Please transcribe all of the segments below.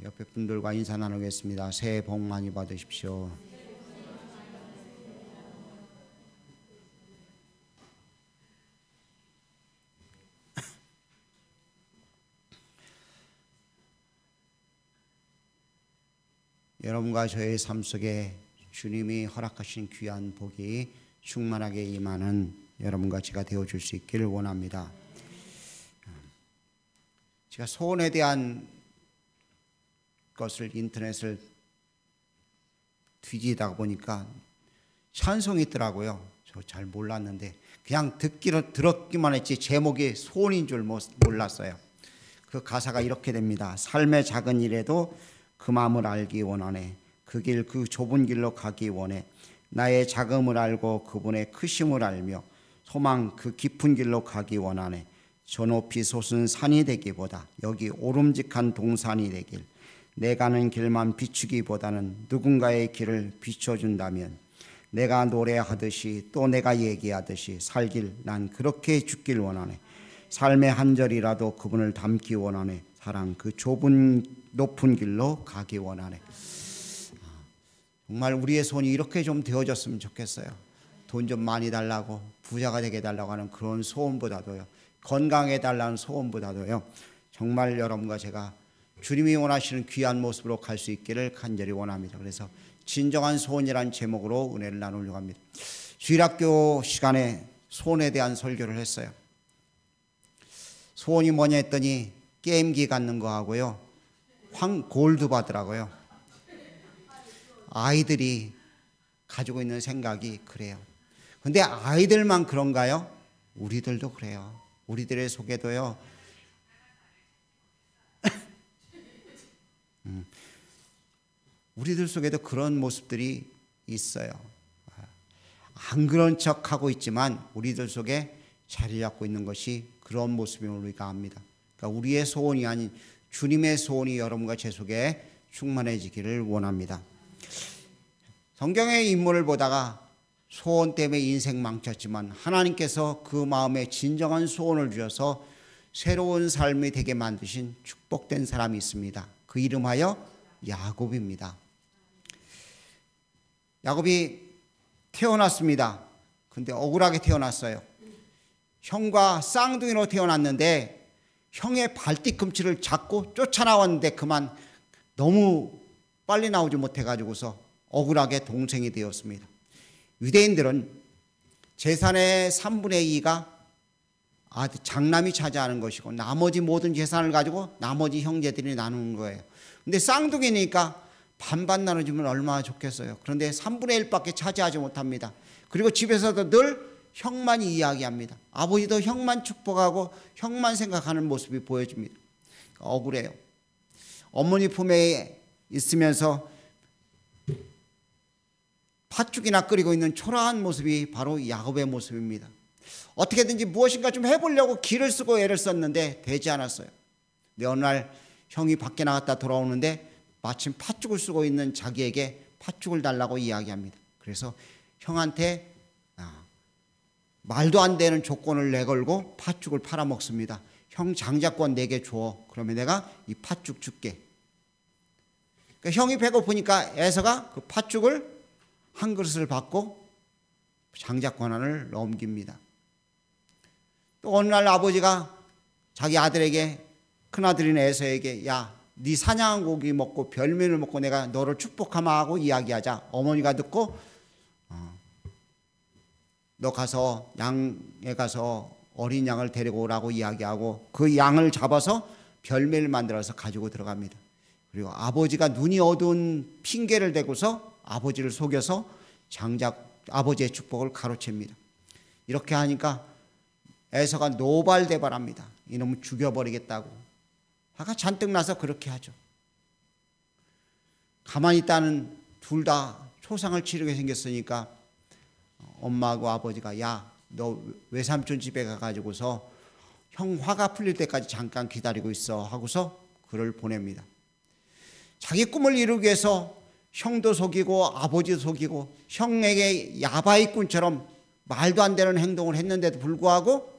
옆에 분들과 인사 나누겠습니다. 새해 복 많이 받으십시오. 여러분과 저의 삶 속에 주님이 허락하신 귀한 복이 충만하게 임하는 여러분과 제가 되어줄 수 있기를 원합니다. 제가 소원에 대한 것을 인터넷을 뒤지다가 보니까 찬송이 있더라고요. 저 잘 몰랐는데 그냥 들었기만 했지 제목이 소원인 줄 몰랐어요. 그 가사가 이렇게 됩니다. 삶의 작은 일에도 그 마음을 알기 원하네. 그 길 그 좁은 길로 가기 원해. 나의 작음을 알고 그분의 크심을 알며 소망 그 깊은 길로 가기 원하네. 저 높이 솟은 산이 되기보다 여기 오름직한 동산이 되길. 내 가는 길만 비추기보다는 누군가의 길을 비춰준다면 내가 노래하듯이 또 내가 얘기하듯이 살길 난 그렇게 죽길 원하네. 삶의 한 절이라도 그분을 닮기 원하네. 사랑 그 좁은 높은 길로 가기 원하네. 정말 우리의 소원이 이렇게 좀 되어졌으면 좋겠어요. 돈 좀 많이 달라고 부자가 되게 해달라고 하는 그런 소원보다도요, 건강해 달라는 소원보다도요, 정말 여러분과 제가 주님이 원하시는 귀한 모습으로 갈 수 있기를 간절히 원합니다. 그래서 진정한 소원이라는 제목으로 은혜를 나누려고 합니다. 주일학교 시간에 소원에 대한 설교를 했어요. 소원이 뭐냐 했더니 게임기 갖는 거 하고요, 골드 받으라고요. 아이들이 가지고 있는 생각이 그래요. 근데 아이들만 그런가요? 우리들도 그래요. 우리들의 속에도요, 우리들 속에도 그런 모습들이 있어요. 안 그런 척하고 있지만 우리들 속에 자리 잡고 있는 것이 그런 모습임을 우리가 압니다. 그러니까 우리의 소원이 아닌 주님의 소원이 여러분과 제 속에 충만해지기를 원합니다. 성경의 인물을 보다가 소원 때문에 인생 망쳤지만 하나님께서 그 마음에 진정한 소원을 주셔서 새로운 삶이 되게 만드신 축복된 사람이 있습니다. 그 이름하여 야곱입니다. 야곱이 태어났습니다. 근데 억울하게 태어났어요. 형과 쌍둥이로 태어났는데 형의 발뒤꿈치를 잡고 쫓아나왔는데 그만 너무 빨리 나오지 못해가지고서 억울하게 동생이 되었습니다. 유대인들은 재산의 3분의 2가 장남이 차지하는 것이고 나머지 모든 재산을 가지고 나머지 형제들이 나누는 거예요. 근데 쌍둥이니까 반반 나눠주면 얼마나 좋겠어요. 그런데 3분의 1밖에 차지하지 못합니다. 그리고 집에서도 늘 형만 이야기합니다. 아버지도 형만 축복하고 형만 생각하는 모습이 보여집니다. 억울해요. 어머니 품에 있으면서 팥죽이나 끓이고 있는 초라한 모습이 바로 야곱의 모습입니다. 어떻게든지 무엇인가 좀 해보려고 기를 쓰고 애를 썼는데 되지 않았어요. 근데 어느 날 형이 밖에 나갔다 돌아오는데 마침 팥죽을 쓰고 있는 자기에게 팥죽을 달라고 이야기합니다. 그래서 형한테 말도 안 되는 조건을 내걸고 팥죽을 팔아먹습니다. 형 장자권 내게 줘. 그러면 내가 이 팥죽 줄게. 그러니까 형이 배고프니까 에서가 그 팥죽을 한 그릇을 받고 장자권한을 넘깁니다. 또 어느 날 아버지가 자기 아들에게, 큰아들인 에서에게 야, 네 사냥한 고기 먹고 별면을 먹고 내가 너를 축복하마 하고 이야기하자. 어머니가 듣고 너 가서 양에 가서 어린 양을 데리고 오라고 이야기하고 그 양을 잡아서 별매를 만들어서 가지고 들어갑니다. 그리고 아버지가 눈이 어두운 핑계를 대고서 아버지를 속여서 아버지의 축복을 가로챕니다. 이렇게 하니까 에서가 노발대발합니다. 이놈을 죽여버리겠다고. 화가 잔뜩 나서 그렇게 하죠. 가만히 있다는 둘 다 초상을 치르게 생겼으니까 엄마하고 아버지가 야, 너 외삼촌 집에 가가지고서 형 화가 풀릴 때까지 잠깐 기다리고 있어 하고서 그를 보냅니다. 자기 꿈을 이루기 위해서 형도 속이고 아버지도 속이고 형에게 야바이꾼처럼 말도 안 되는 행동을 했는데도 불구하고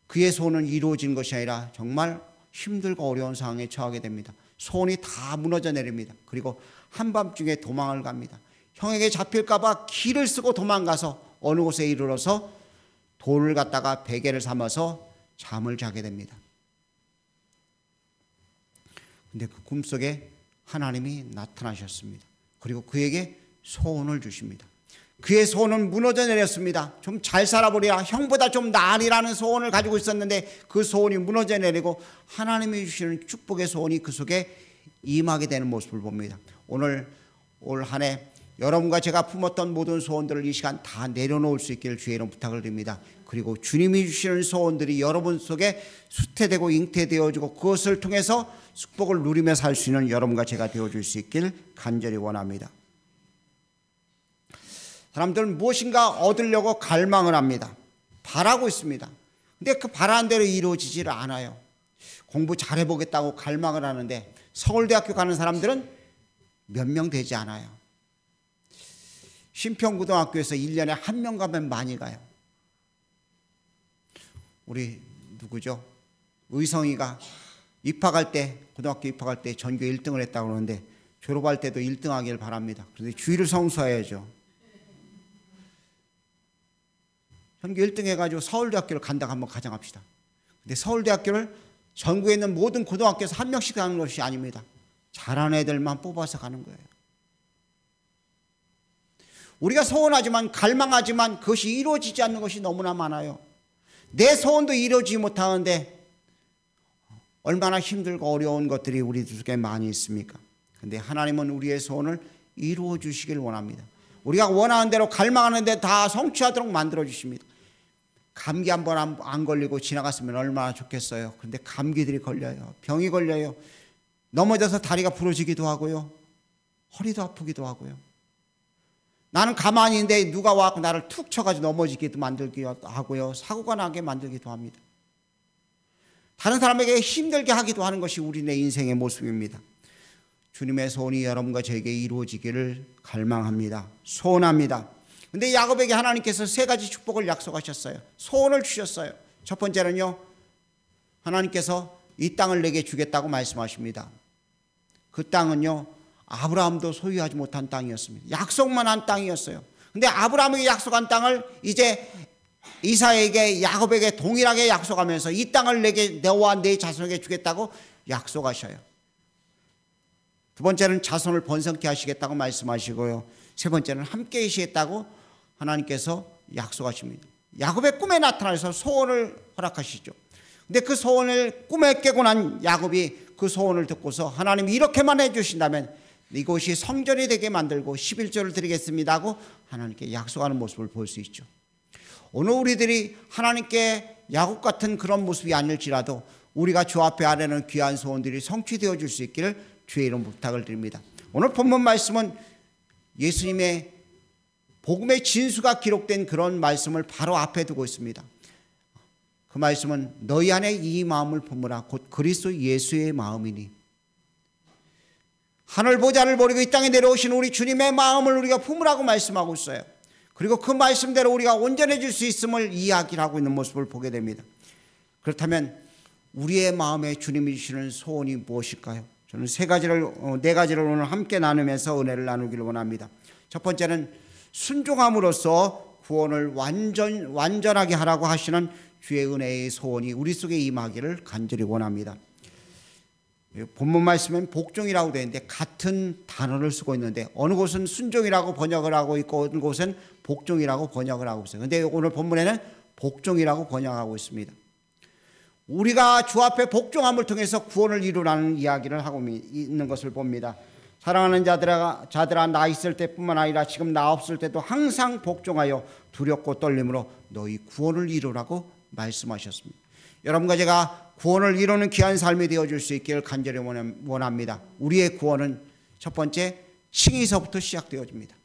그의 소원은 이루어진 것이 아니라 정말 힘들고 어려운 상황에 처하게 됩니다. 소원이 다 무너져 내립니다. 그리고 한밤중에 도망을 갑니다. 형에게 잡힐까 봐 길을 쓰고 도망가서 어느 곳에 이르러서 돌을 갖다가 베개를 삼아서 잠을 자게 됩니다. 근데 그 꿈속에 하나님이 나타나셨습니다. 그리고 그에게 소원을 주십니다. 그의 소원은 무너져 내렸습니다. 좀 잘 살아보리라, 형보다 좀 나으리라는 소원을 가지고 있었는데 그 소원이 무너져 내리고 하나님이 주시는 축복의 소원이 그 속에 임하게 되는 모습을 봅니다. 오늘 올 한 해 여러분과 제가 품었던 모든 소원들을 이 시간 다 내려놓을 수 있기를 주의 이름 부탁을 드립니다. 그리고 주님이 주시는 소원들이 여러분 속에 수태되고 잉태되어지고 그것을 통해서 축복을 누리며 살 수 있는 여러분과 제가 되어줄 수 있길 간절히 원합니다. 사람들은 무엇인가 얻으려고 갈망을 합니다. 바라고 있습니다. 근데 그 바라는 대로 이루어지질 않아요. 공부 잘해보겠다고 갈망을 하는데 서울대학교 가는 사람들은 몇 명 되지 않아요. 신평고등학교에서 1년에 한 명 가면 많이 가요. 우리 누구죠? 의성이가 입학할 때, 고등학교 입학할 때 전교 1등을 했다고 그러는데 졸업할 때도 1등 하길 바랍니다. 그런데 주의를 성수해야죠. 전교 1등 해가지고 서울대학교를 간다고 한번 가정합시다. 근데 서울대학교를 전국에 있는 모든 고등학교에서 한 명씩 가는 것이 아닙니다. 잘하는 애들만 뽑아서 가는 거예요. 우리가 소원하지만 갈망하지만 그것이 이루어지지 않는 것이 너무나 많아요. 내 소원도 이루어지지 못하는데 얼마나 힘들고 어려운 것들이 우리 속에 많이 있습니까? 그런데 하나님은 우리의 소원을 이루어 주시길 원합니다. 우리가 원하는 대로 갈망하는데 다 성취하도록 만들어 주십니다. 감기 한 번 안 걸리고 지나갔으면 얼마나 좋겠어요. 그런데 감기들이 걸려요. 병이 걸려요. 넘어져서 다리가 부러지기도 하고요. 허리도 아프기도 하고요. 나는 가만히 있는데 누가 와서 나를 툭 쳐가지고 넘어지기도 만들기도 하고요. 사고가 나게 만들기도 합니다. 다른 사람에게 힘들게 하기도 하는 것이 우리네 인생의 모습입니다. 주님의 소원이 여러분과 저에게 이루어지기를 갈망합니다. 소원합니다. 그런데 야곱에게 하나님께서 세 가지 축복을 약속하셨어요. 소원을 주셨어요. 첫 번째는요, 하나님께서 이 땅을 내게 주겠다고 말씀하십니다. 그 땅은요, 아브라함도 소유하지 못한 땅이었습니다. 약속만 한 땅이었어요. 그런데 아브라함에게 약속한 땅을 이제 이삭에게, 야곱에게 동일하게 약속하면서 이 땅을 내게, 너와 내 자손에게 주겠다고 약속하셔요. 두 번째는 자손을 번성케 하시겠다고 말씀하시고요. 세 번째는 함께 계시겠다고 하나님께서 약속하십니다. 야곱의 꿈에 나타나서 소원을 허락하시죠. 근데 그 소원을 꿈에 깨고 난 야곱이 그 소원을 듣고서 하나님이 이렇게만 해주신다면 이곳이 성전이 되게 만들고 11조를 드리겠습니다 하고 하나님께 약속하는 모습을 볼 수 있죠. 오늘 우리들이 하나님께 야곱 같은 그런 모습이 아닐지라도 우리가 주 앞에 아뢰는 귀한 소원들이 성취되어 줄 수 있기를 주의 이름 부탁을 드립니다. 오늘 본문 말씀은 예수님의 복음의 진수가 기록된 그런 말씀을 바로 앞에 두고 있습니다. 그 말씀은 너희 안에 이 마음을 품으라 곧 그리스도 예수의 마음이니. 하늘 보좌를 버리고 이 땅에 내려오신 우리 주님의 마음을 우리가 품으라고 말씀하고 있어요. 그리고 그 말씀대로 우리가 온전해질 수 있음을 이야기를 하고 있는 모습을 보게 됩니다. 그렇다면 우리의 마음에 주님이 주시는 소원이 무엇일까요? 저는 네 가지를 오늘 함께 나누면서 은혜를 나누기를 원합니다. 첫 번째는 순종함으로써 구원을 완전하게 하라고 하시는 주의 은혜의 소원이 우리 속에 임하기를 간절히 원합니다. 본문 말씀은 복종이라고 되어 있는데 같은 단어를 쓰고 있는데 어느 곳은 순종이라고 번역을 하고 있고 어느 곳은 복종이라고 번역을 하고 있어요. 그런데 오늘 본문에는 복종이라고 번역하고 있습니다. 우리가 주 앞에 복종함을 통해서 구원을 이루라는 이야기를 하고 있는 것을 봅니다. 사랑하는 자들아 나 있을 때뿐만 아니라 지금 나 없을 때도 항상 복종하여 두렵고 떨림으로 너희 구원을 이루라고 말씀하셨습니다. 여러분과 제가 구원을 이루는 귀한 삶이 되어줄 수 있기를 간절히 원합니다. 우리의 구원은 첫 번째 칭의서부터 시작되어집니다.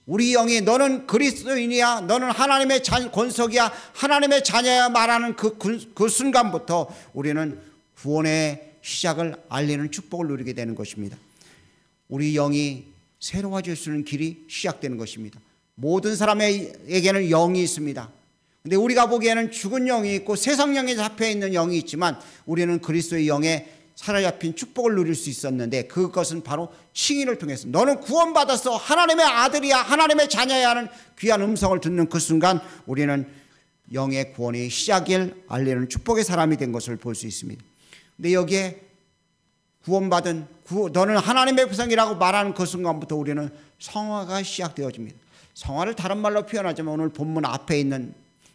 우리 영이 너는 그리스도인이야, 너는 하나님의 권속이야, 하나님의 자녀야 말하는 그 순간부터 우리는 구원의 시작을 알리는 축복을 누리게 되는 것입니다. 우리 영이 새로워질 수 있는 길이 시작되는 것입니다. 모든 사람에게는 영이 있습니다. 그런데 우리가 보기에는 죽은 영이 있고 세상 영에 잡혀있는 영이 있지만 우리는 그리스도의 영에 사로잡힌 축복을 누릴 수 있었는데 그것은 바로 칭의를 통해서 너는 구원받았어, 하나님의 아들이야, 하나님의 자녀야 하는 귀한 음성을 듣는 그 순간 우리는 영의 구원의 시작을 알리는 축복의 사람이 된 것을 볼 수 있습니다. 근데 여기에 구원받은 너는 하나님의 백성이라고 말하는 그 순간부터 우리는 성화가 시작되어집니다. 성화를 다른 말로 표현하자면 오늘 본문 앞에 있는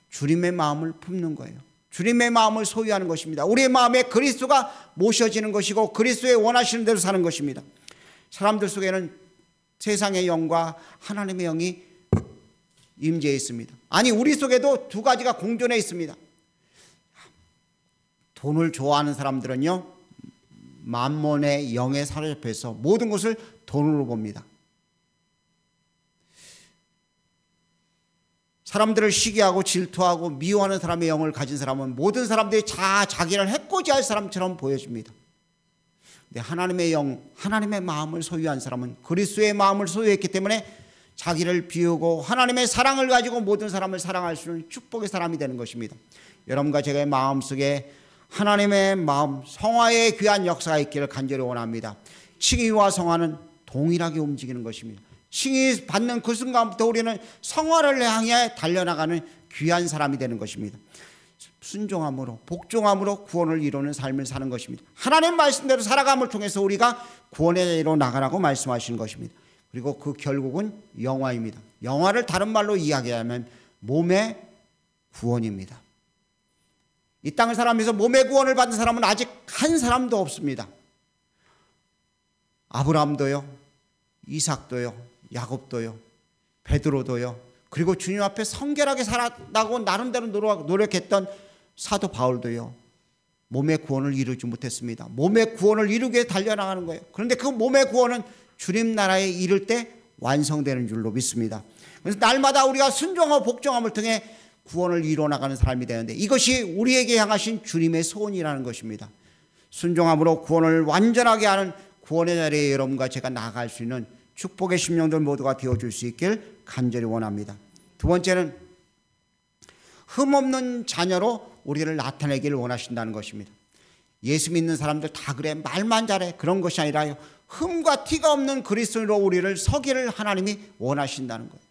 주님의 마음을 품는 거예요. 주님의 마음을 소유하는 것입니다. 우리의 마음에 그리스도가 모셔지는 것이고 그리스도의 원하시는 대로 사는 것입니다. 사람들 속에는 세상의 영과 하나님의 영이 임재해 있습니다. 아니, 우리 속에도 두 가지가 공존해 있습니다. 돈을 좋아하는 사람들은요, 만몬의 영에 사로잡혀서 모든 것을 돈으로 봅니다. 사람들을 시기하고 질투하고 미워하는 사람의 영을 가진 사람은 모든 사람들이 자기를 해코지 할 사람처럼 보여집니다. 근데 하나님의 영, 하나님의 마음을 소유한 사람은 그리스도의 마음을 소유했기 때문에 자기를 비우고 하나님의 사랑을 가지고 모든 사람을 사랑할 수 있는 축복의 사람이 되는 것입니다. 여러분과 제가 마음속에 하나님의 마음, 성화의 귀한 역사가 있기를 간절히 원합니다. 칭의와 성화는 동일하게 움직이는 것입니다. 칭의 받는 그 순간부터 우리는 성화를 향해 달려나가는 귀한 사람이 되는 것입니다. 순종함으로 복종함으로 구원을 이루는 삶을 사는 것입니다. 하나님 말씀대로 살아감을 통해서 우리가 구원의 대로 나가라고 말씀하시는 것입니다. 그리고 그 결국은 영화입니다. 영화를 다른 말로 이야기하면 몸의 구원입니다. 이 땅을 살아가면서 몸의 구원을 받은 사람은 아직 한 사람도 없습니다. 아브라함도요, 이삭도요, 야곱도요, 베드로도요, 그리고 주님 앞에 성결하게 살았다고 나름대로 노력했던 사도 바울도요, 몸의 구원을 이루지 못했습니다. 몸의 구원을 이루기 위해 달려나가는 거예요. 그런데 그 몸의 구원은 주님 나라에 이를 때 완성되는 줄로 믿습니다. 그래서 날마다 우리가 순종하고 복종함을 통해 구원을 이루어나가는 삶이 되는데 이것이 우리에게 향하신 주님의 소원이라는 것입니다. 순종함으로 구원을 완전하게 하는 구원의 자리에 여러분과 제가 나아갈 수 있는 축복의 심령들 모두가 되어줄 수 있길 간절히 원합니다. 두 번째는 흠없는 자녀로 우리를 나타내기를 원하신다는 것입니다. 예수 믿는 사람들 다 그래, 말만 잘해, 그런 것이 아니라 흠과 티가 없는 그리스도로 우리를 서기를 하나님이 원하신다는 거예요.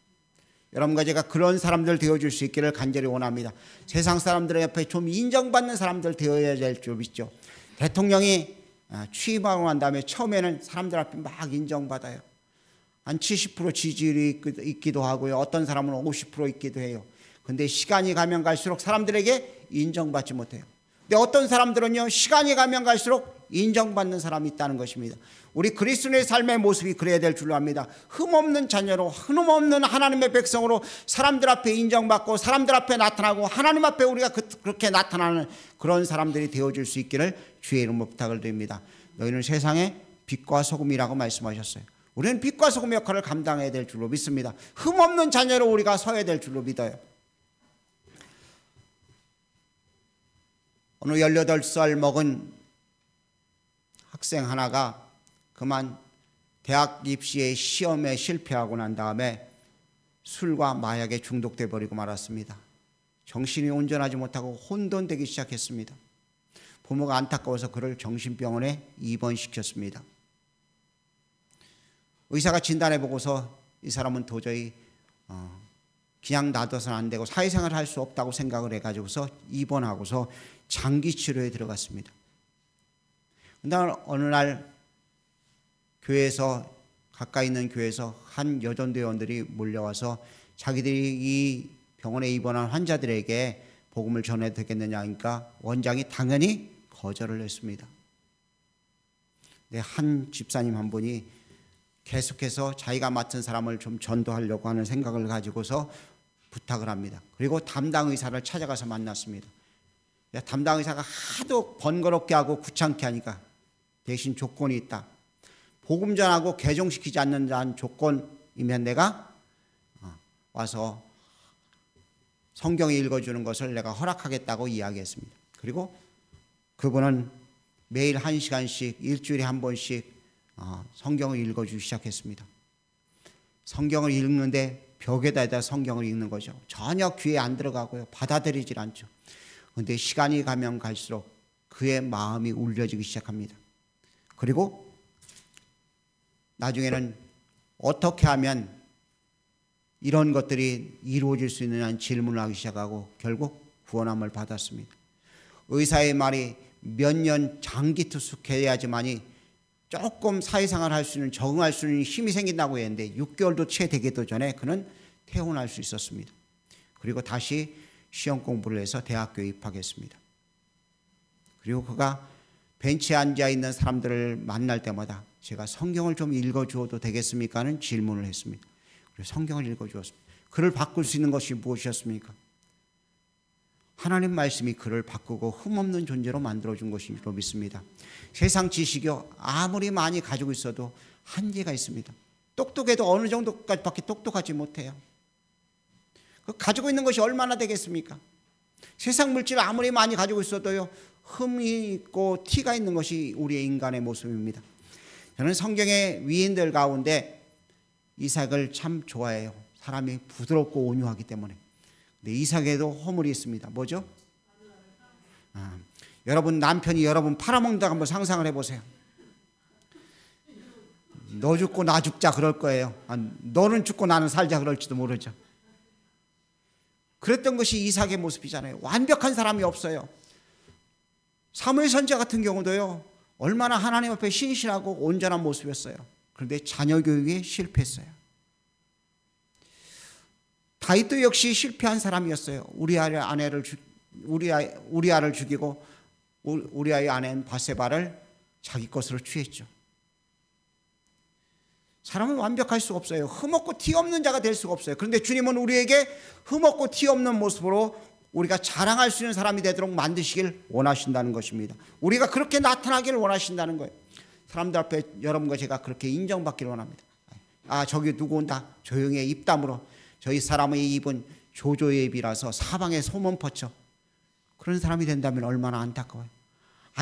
여러분과 제가 그런 사람들 되어줄 수 있기를 간절히 원합니다. 세상 사람들의 옆에 좀 인정받는 사람들 되어야 될 줄 믿죠. 대통령이 취임하고 난 다음에 처음에는 사람들 앞에 막 인정받아요. 한 70% 지지율이 있기도 하고요. 어떤 사람은 50% 있기도 해요. 근데 시간이 가면 갈수록 사람들에게 인정받지 못해요. 근데 어떤 사람들은요, 시간이 가면 갈수록 인정받는 사람이 있다는 것입니다. 우리 그리스도의 삶의 모습이 그래야 될 줄로 압니다. 흠없는 자녀로, 흠없는 하나님의 백성으로 사람들 앞에 인정받고 사람들 앞에 나타나고 하나님 앞에 우리가 그렇게 나타나는 그런 사람들이 되어줄 수 있기를 주의 이름으로 부탁을 드립니다. 너희는 세상의 빛과 소금이라고 말씀하셨어요. 우리는 빛과 소금 역할을 감당해야 될 줄로 믿습니다. 흠없는 자녀로 우리가 서야 될 줄로 믿어요. 어느 18살 먹은 학생 하나가 그만 대학 입시의 시험에 실패하고 난 다음에 술과 마약에 중독돼 버리고 말았습니다. 정신이 온전하지 못하고 혼돈되기 시작했습니다. 부모가 안타까워서 그를 정신병원에 입원시켰습니다. 의사가 진단해 보고서 이 사람은 도저히 그냥 놔둬서는 안 되고 사회생활을 할 수 없다고 생각을 해가지고서 입원하고서 장기 치료에 들어갔습니다. 근데 어느 날 교회에서, 가까이 있는 교회에서 한 여전대원들이 몰려와서 자기들이 이 병원에 입원한 환자들에게 복음을 전해도 되겠느냐 하니까 원장이 당연히 거절을 했습니다. 근데 한 집사님 한 분이 계속해서 자기가 맡은 사람을 좀 전도하려고 하는 생각을 가지고서 부탁을 합니다. 그리고 담당 의사를 찾아가서 만났습니다. 담당 의사가 하도 번거롭게 하고 귀찮게 하니까 대신 조건이 있다. 복음 전하고 개종시키지 않는다는 조건이면 내가 와서 성경 읽어주는 것을 내가 허락하겠다고 이야기했습니다. 그리고 그분은 매일 1시간씩 일주일에 한 번씩 성경을 읽어주기 시작했습니다. 성경을 읽는데 벽에다 성경을 읽는 거죠. 전혀 귀에 안 들어가고요. 받아들이질 않죠. 그런데 시간이 가면 갈수록 그의 마음이 울려지기 시작합니다. 그리고 나중에는 어떻게 하면 이런 것들이 이루어질 수 있느냐는 질문을 하기 시작하고 결국 구원함을 받았습니다. 의사의 말이 몇 년 장기 투숙해야지만이 조금 사회생활 할 수 있는, 적응할 수 있는 힘이 생긴다고 했는데 6개월도 채 되기도 전에 그는 퇴원할 수 있었습니다. 그리고 다시 시험 공부를 해서 대학교에 입학했습니다. 그리고 그가 벤치에 앉아 있는 사람들을 만날 때마다 제가 성경을 좀 읽어주어도 되겠습니까? 하는 질문을 했습니다. 그래서 성경을 읽어주었습니다. 그를 바꿀 수 있는 것이 무엇이었습니까? 하나님 말씀이 그를 바꾸고 흠없는 존재로 만들어준 것인 줄로 믿습니다. 세상 지식이요, 아무리 많이 가지고 있어도 한계가 있습니다. 똑똑해도 어느 정도까지밖에 똑똑하지 못해요. 가지고 있는 것이 얼마나 되겠습니까? 세상 물질 아무리 많이 가지고 있어도요, 흠이 있고 티가 있는 것이 우리의 인간의 모습입니다. 저는 성경의 위인들 가운데 이삭을 참 좋아해요. 사람이 부드럽고 온유하기 때문에. 근데 이삭에도 허물이 있습니다. 뭐죠? 여러분 남편이 여러분 팔아먹는다고 한번 상상을 해보세요. 너 죽고 나 죽자 그럴 거예요. 너는 죽고 나는 살자 그럴지도 모르죠. 그랬던 것이 이삭의 모습이잖아요. 완벽한 사람이 없어요. 사무엘 선지자 같은 경우도요, 얼마나 하나님 앞에 신실하고 온전한 모습이었어요. 그런데 자녀 교육에 실패했어요. 다윗도 역시 실패한 사람이었어요. 우리아를 죽이고 우리아의 아내인 바세바를 자기 것으로 취했죠. 사람은 완벽할 수가 없어요. 흠없고 티 없는 자가 될 수가 없어요. 그런데 주님은 우리에게 흠없고 티 없는 모습으로 우리가 자랑할 수 있는 사람이 되도록 만드시길 원하신다는 것입니다. 우리가 그렇게 나타나기를 원하신다는 거예요. 사람들 앞에 여러분과 제가 그렇게 인정받기를 원합니다. 저기 누구 온다. 조용히 입 다물어. 저희 사람의 입은 조조의 입이라서 사방에 소문 퍼쳐. 그런 사람이 된다면 얼마나 안타까워요.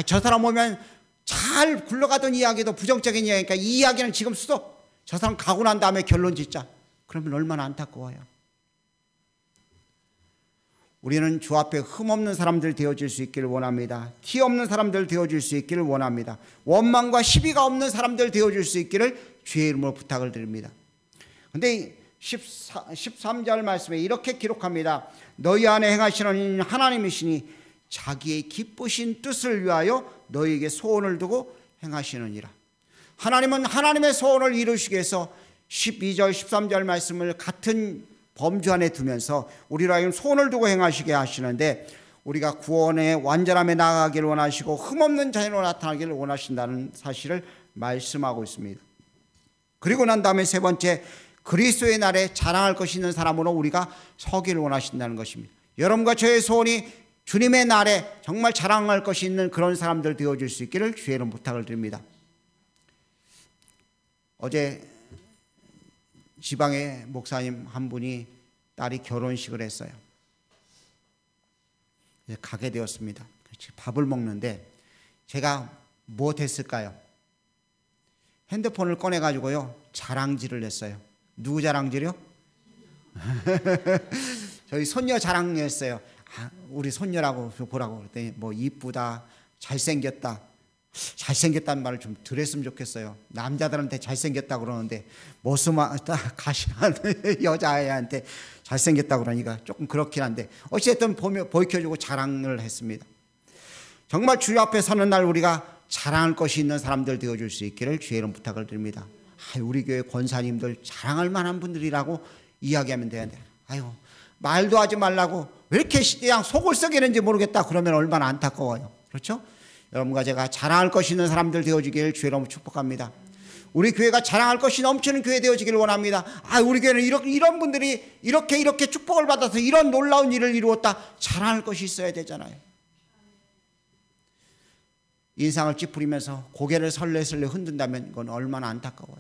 저 사람 오면 잘 굴러가던 이야기도 부정적인 이야기니까 이 이야기는 지금 수도. 저 사람 가고 난 다음에 결론 짓자. 그러면 얼마나 안타까워요. 우리는 주 앞에 흠없는 사람들 되어질 수 있기를 원합니다. 티 없는 사람들 되어질 수 있기를 원합니다. 원망과 시비가 없는 사람들 되어질 수 있기를 주의 이름으로 부탁을 드립니다. 그런데 13절 말씀에 이렇게 기록합니다. 너희 안에 행하시는 하나님이시니 자기의 기쁘신 뜻을 위하여 너희에게 소원을 두고 행하시느니라. 하나님은 하나님의 소원을 이루시기 위해서 12절 13절 말씀을 같은 범주 안에 두면서 우리로 하여금 소원을 두고 행하시게 하시는데, 우리가 구원의 완전함에 나아가기를 원하시고 흠없는 자연으로 나타나기를 원하신다는 사실을 말씀하고 있습니다. 그리고 난 다음에 세 번째, 그리스도의 날에 자랑할 것이 있는 사람으로 우리가 서기를 원하신다는 것입니다. 여러분과 저의 소원이 주님의 날에 정말 자랑할 것이 있는 그런 사람들 되어줄 수 있기를 주의 이름 부탁을 드립니다. 어제 지방의 목사님 한 분이 딸이 결혼식을 했어요. 가게 되었습니다. 밥을 먹는데 제가 무엇했을까요? 핸드폰을 꺼내가지고요, 자랑질을 했어요. 누구 자랑질이요? 저희 손녀 자랑했어요. 우리 손녀라고 보라고 그랬더니 뭐 이쁘다, 잘생겼다. 잘생겼다는 말을 좀 덜 했으면 좋겠어요. 남자들한테 잘생겼다고 그러는데 머스마다 가시한 여자애한테 잘생겼다고 그러니까 조금 그렇긴 한데, 어쨌든 보여주고 자랑을 했습니다. 정말 주여 앞에 서는 날 우리가 자랑할 것이 있는 사람들 되어줄 수 있기를 주의 이름 부탁을 드립니다. 우리 교회 권사님들 자랑할 만한 분들이라고 이야기하면 되는데, 말도 하지 말라고 왜 이렇게 그냥 속을 썩이는지 모르겠다 그러면 얼마나 안타까워요. 그렇죠? 여러분과 제가 자랑할 것이 있는 사람들 되어주기를 주의 이름으로 축복합니다. 우리 교회가 자랑할 것이 넘치는 교회 되어지기를 원합니다. 우리 교회는 이런 분들이 이렇게 축복을 받아서 이런 놀라운 일을 이루었다, 자랑할 것이 있어야 되잖아요. 인상을 찌푸리면서 고개를 설레설레 흔든다면 이건 얼마나 안타까워요.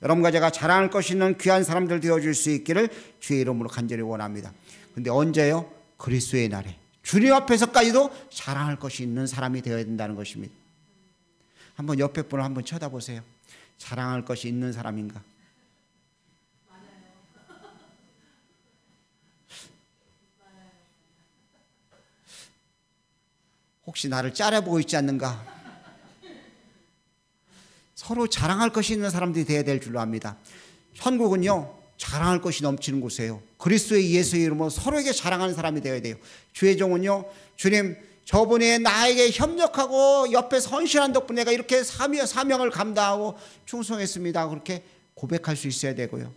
여러분과 제가 자랑할 것이 있는 귀한 사람들 되어줄 수 있기를 주의 이름으로 간절히 원합니다. 근데 언제요? 그리스도의 날에 주님 앞에서까지도 자랑할 것이 있는 사람이 되어야 된다는 것입니다. 한번 옆에 분을 한번 쳐다보세요. 자랑할 것이 있는 사람인가? 혹시 나를 째려보고 있지 않는가? 서로 자랑할 것이 있는 사람들이 되어야 될 줄로 압니다. 천국은요, 자랑할 것이 넘치는 곳이에요. 그리스도의 예수의 이름으로 서로에게 자랑하는 사람이 되어야 돼요. 주의 종은요, 주님, 저분이 나에게 협력하고 옆에 헌신한 덕분에 내가 이렇게 사명을 감당하고 충성했습니다. 그렇게 고백할 수 있어야 되고요.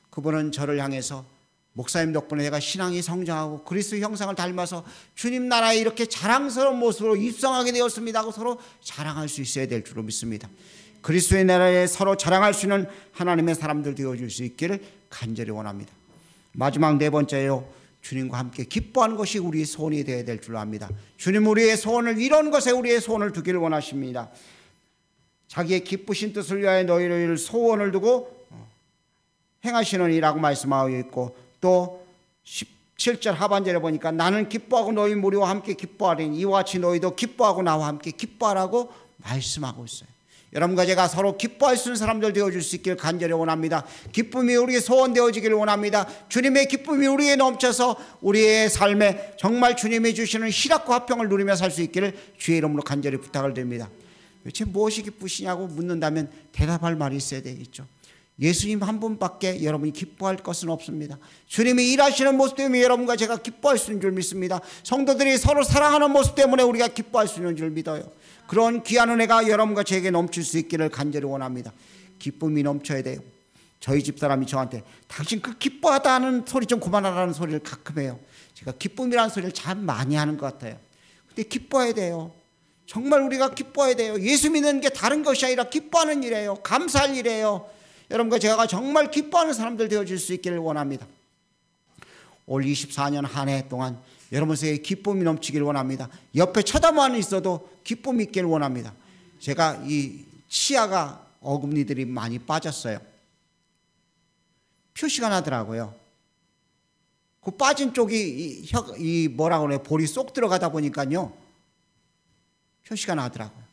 그분은 저를 향해서 목사님 덕분에 내가 신앙이 성장하고 그리스도 형상을 닮아서 주님 나라에 이렇게 자랑스러운 모습으로 입성하게 되었습니다 하고 서로 자랑할 수 있어야 될 줄로 믿습니다. 그리스도의 나라에 서로 자랑할 수 있는 하나님의 사람들 되어줄 수 있기를 간절히 원합니다. 마지막 네 번째요, 주님과 함께 기뻐하는 것이 우리의 소원이 되어야 될 줄로 압니다. 주님 우리의 소원을, 이런 것에 우리의 소원을 두기를 원하십니다. 자기의 기쁘신 뜻을 위하여 너희를 소원을 두고 행하시느니라고 말씀하고 있고, 또 17절 하반절에 보니까 나는 기뻐하고 너희 무리와 함께 기뻐하리니 이와 같이 너희도 기뻐하고 나와 함께 기뻐하라고 말씀하고 있어요. 여러분과 제가 서로 기뻐할 수 있는 사람들 되어줄 수 있기를 간절히 원합니다. 기쁨이 우리의 소원 되어지기를 원합니다. 주님의 기쁨이 우리에 넘쳐서 우리의 삶에 정말 주님이 주시는 희락과 화평을 누리며 살 수 있기를 주의 이름으로 간절히 부탁을 드립니다. 도대체 무엇이 기쁘시냐고 묻는다면 대답할 말이 있어야 되겠죠. 예수님 한 분밖에 여러분이 기뻐할 것은 없습니다. 주님이 일하시는 모습 때문에 여러분과 제가 기뻐할 수 있는 줄 믿습니다. 성도들이 서로 사랑하는 모습 때문에 우리가 기뻐할 수 있는 줄 믿어요. 그런 귀한 은혜가 여러분과 제게 넘칠 수 있기를 간절히 원합니다. 기쁨이 넘쳐야 돼요. 저희 집사람이 저한테 당신 그 기뻐하다는 소리 좀 그만하라는 소리를 가끔 해요. 제가 기쁨이라는 소리를 참 많이 하는 것 같아요. 근데 기뻐해야 돼요. 정말 우리가 기뻐해야 돼요. 예수 믿는 게 다른 것이 아니라 기뻐하는 일이에요. 감사할 일이에요. 여러분과 제가 정말 기뻐하는 사람들 되어질 수 있기를 원합니다. 올 24년 한 해 동안 여러분에게 기쁨이 넘치기를 원합니다. 옆에 쳐다만 있어도 기쁨이 있기를 원합니다. 제가 이 치아가 어금니들이 많이 빠졌어요. 표시가 나더라고요. 그 빠진 쪽이 이 뭐라고 그래요? 볼이 쏙 들어가다 보니까요, 표시가 나더라고요.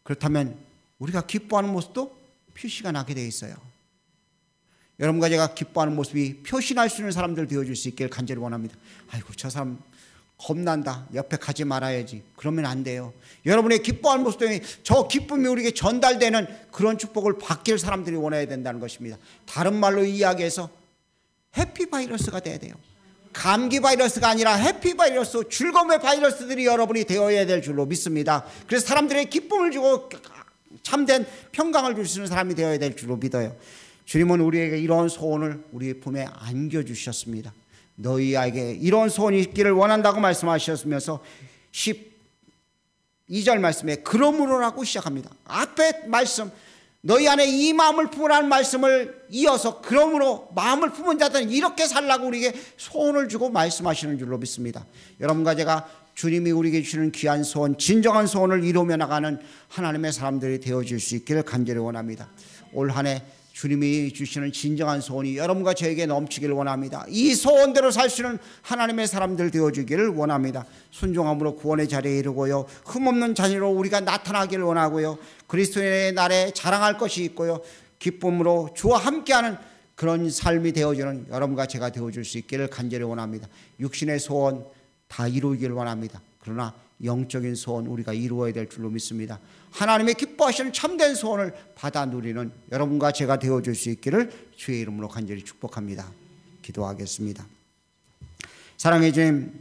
그렇다면 우리가 기뻐하는 모습도 표시가 나게 돼 있어요. 여러분과 제가 기뻐하는 모습이 표시날 수 있는 사람들 되어줄 수 있기를 간절히 원합니다. 아이고 저 사람 겁난다, 옆에 가지 말아야지, 그러면 안 돼요. 여러분의 기뻐하는 모습 때문에 저 기쁨이 우리에게 전달되는 그런 축복을 받길 사람들이 원해야 된다는 것입니다. 다른 말로 이야기해서 해피바이러스가 돼야 돼요. 감기 바이러스가 아니라 해피바이러스, 즐거움의 바이러스들이 여러분이 되어야 될 줄로 믿습니다. 그래서 사람들의 기쁨을 주고 참된 평강을 줄 수 있는 사람이 되어야 될 줄로 믿어요. 주님은 우리에게 이런 소원을 우리의 품에 안겨주셨습니다. 너희에게 이런 소원이 있기를 원한다고 말씀하셨으면서 12절 말씀에 그러므로라고 시작합니다. 앞에 말씀, 너희 안에 이 마음을 품으라는 말씀을 이어서 그러므로 마음을 품은 자들은 이렇게 살라고 우리에게 소원을 주고 말씀하시는 줄로 믿습니다. 여러분과 제가 주님이 우리에게 주시는 귀한 소원, 진정한 소원을 이루며 나가는 하나님의 사람들이 되어줄 수 있기를 간절히 원합니다. 올 한 해 주님이 주시는 진정한 소원이 여러분과 저에게 넘치기를 원합니다. 이 소원대로 살 수 있는 하나님의 사람들 되어주기를 원합니다. 순종함으로 구원의 자리에 이르고요, 흠없는 자녀로 우리가 나타나기를 원하고요, 그리스도의 날에 자랑할 것이 있고요, 기쁨으로 주와 함께하는 그런 삶이 되어주는 여러분과 제가 되어줄 수 있기를 간절히 원합니다. 육신의 소원 다 이루기를 원합니다. 그러나 영적인 소원 우리가 이루어야 될 줄로 믿습니다. 하나님의 기뻐하시는 참된 소원을 받아 누리는 여러분과 제가 되어줄 수 있기를 주의 이름으로 간절히 축복합니다. 기도하겠습니다. 사랑해 주님,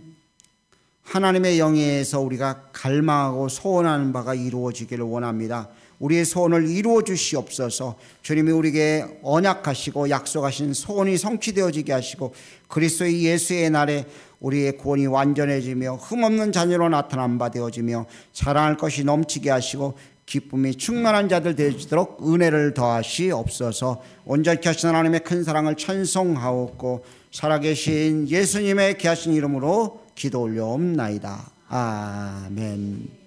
하나님의 영예에서 우리가 갈망하고 소원하는 바가 이루어지기를 원합니다. 우리의 소원을 이루어 주시옵소서. 주님이 우리에게 언약하시고 약속하신 소원이 성취되어지게 하시고 그리스도의 예수의 날에 우리의 구원이 완전해지며 흠없는 자녀로 나타난 바 되어지며 자랑할 것이 넘치게 하시고 기쁨이 충만한 자들 되시도록 은혜를 더하시옵소서. 온전케 하신 하나님의 큰 사랑을 찬송하옵고 살아계신 예수님의 귀하신 이름으로 기도 올려옵나이다. 아멘.